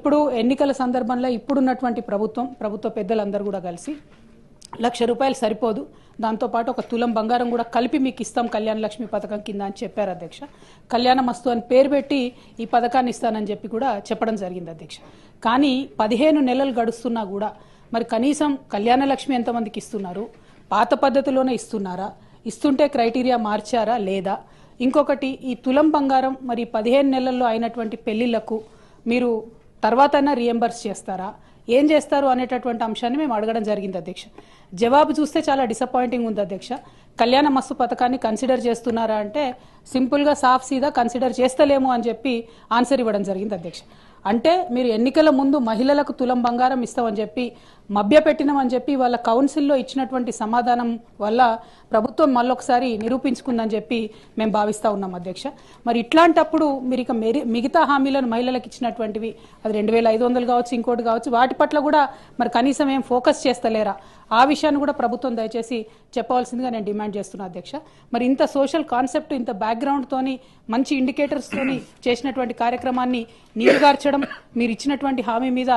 ఇప్పుడు ఎన్నికల సందర్భంలో ఇప్పుడున్నటువంటి ప్రభుత్వ పెద్దలందరూ కూడా కలిసి ₹1,00,000 సరిపోదు, దాంతోపాటు ఒక తులం బంగారం కూడా కలిపి మీకు ఇస్తాం కళ్యాణ లక్ష్మి పథకం కింద అని చెప్పారు అధ్యక్ష. కళ్యాణ మస్తు అని పేరు పెట్టి ఈ పథకాన్ని ఇస్తానని చెప్పి కూడా చెప్పడం జరిగింది అధ్యక్ష. కానీ 15 నెలలు గడుస్తున్నా కూడా మరి కనీసం కళ్యాణ లక్ష్మి ఎంతమందికి ఇస్తున్నారు, పాత పద్ధతిలోనే ఇస్తున్నారా, ఇస్తుంటే క్రైటీరియా మార్చారా లేదా, ఇంకొకటి ఈ తులం బంగారం మరి 15 నెలల్లో అయినటువంటి పెళ్లిళ్లకు మీరు తర్వాత రీఎంబర్స్ చేస్తారా, ఏం చేస్తారు అనేటటువంటి అంశాన్ని మేము అడగడం జరిగింది అధ్యక్ష. జవాబు చూస్తే చాలా డిసప్పాయింటింగ్ ఉంది అధ్యక్ష. కళ్యాణ మస్తు పథకాన్ని కన్సిడర్ చేస్తున్నారా అంటే సింపుల్గా సాఫ్ సీదా కన్సిడర్ చేస్తలేము అని చెప్పి ఆన్సర్ ఇవ్వడం జరిగింది అధ్యక్ష. అంటే మీరు ఎన్నికల ముందు మహిళలకు తులం బంగారం ఇస్తామని చెప్పి మభ్యపెట్టినామని చెప్పి వాళ్ళ కౌన్సిల్లో ఇచ్చినటువంటి సమాధానం వల్ల ప్రభుత్వం మళ్ళొకసారి నిరూపించుకుందని చెప్పి మేము భావిస్తూ ఉన్నాం అధ్యక్ష. మరి ఇట్లాంటప్పుడు మీరు ఇక మిగతా హామీలను మహిళలకు ఇచ్చినటువంటివి అది 2,500 కావచ్చు, ఇంకోటి కావచ్చు, వాటి పట్ల కూడా మరి కనీసం ఏం ఫోకస్ చేస్తలేరా, ఆ విషయాన్ని కూడా ప్రభుత్వం దయచేసి చెప్పవలసిందిగా నేను డిమాండ్ చేస్తున్నా అధ్యక్ష. మరి ఇంత సోషల్ కాన్సెప్ట్, ఇంత బ్యాక్గ్రౌండ్తోని మంచి ఇండికేటర్స్తోని చేసినటువంటి కార్యక్రమాన్ని నీరుగార్చడం, మీరు ఇచ్చినటువంటి హామీ మీద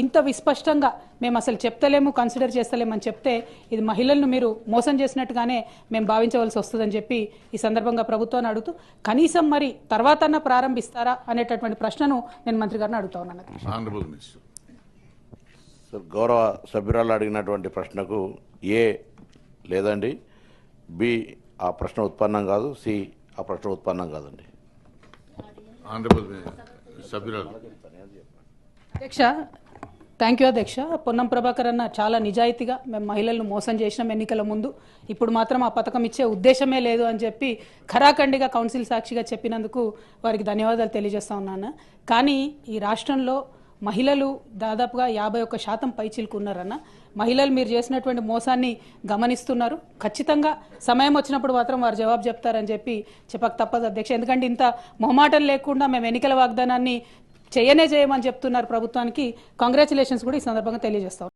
ఇంత విస్పష్టంగా మేము అసలు చెప్తలేము, కన్సిడర్ చేస్తలేమని చెప్తే ఇది మహిళలను మీరు మోసం చేసినట్టుగానే మేము భావించవలసి వస్తుందని చెప్పి ఈ సందర్భంగా ప్రభుత్వాన్ని అడుగుతూ కనీసం మరి తర్వాత ప్రారంభిస్తారా అనేటటువంటి ప్రశ్నను నేను మంత్రి గారిని అడుగుతా ఉన్నాను. గౌరవ సభ్యురాలు అడిగినటువంటి ప్రశ్నకు ఏ లేదండి, బి ఆ ప్రశ్న ఉత్పన్నం కాదు, సి ఆ ప్రశ్న ఉత్పన్నం కాదండి. అధ్యక్ష, థ్యాంక్ యూ అధ్యక్ష. పొన్నం ప్రభాకర్ అన్న చాలా నిజాయితీగా మేము మహిళలను మోసం చేసినాం ఎన్నికల ముందు, ఇప్పుడు మాత్రం ఆ పథకం ఇచ్చే ఉద్దేశమే లేదు అని చెప్పి ఖరాఖండిగా కౌన్సిల్ సాక్షిగా చెప్పినందుకు వారికి ధన్యవాదాలు తెలియజేస్తా ఉన్నాను. కానీ ఈ రాష్ట్రంలో మహిళలు దాదాపుగా 51% పైచిలకు ఉన్నారన్న. మహిళలు మీరు చేసినటువంటి మోసాన్ని గమనిస్తున్నారు. ఖచ్చితంగా సమయం వచ్చినప్పుడు మాత్రం వారు జవాబు చెప్తారని చెప్పి చెప్పక తప్పదు అధ్యక్ష. ఎందుకంటే ఇంత మొహమాటం లేకుండా మేము ఎన్నికల వాగ్దానాన్ని చేయమని చెప్తున్నారు ప్రభుత్వానికి. కంగ్రాచులేషన్స్ కూడా ఈ సందర్భంగా తెలియజేస్తాం.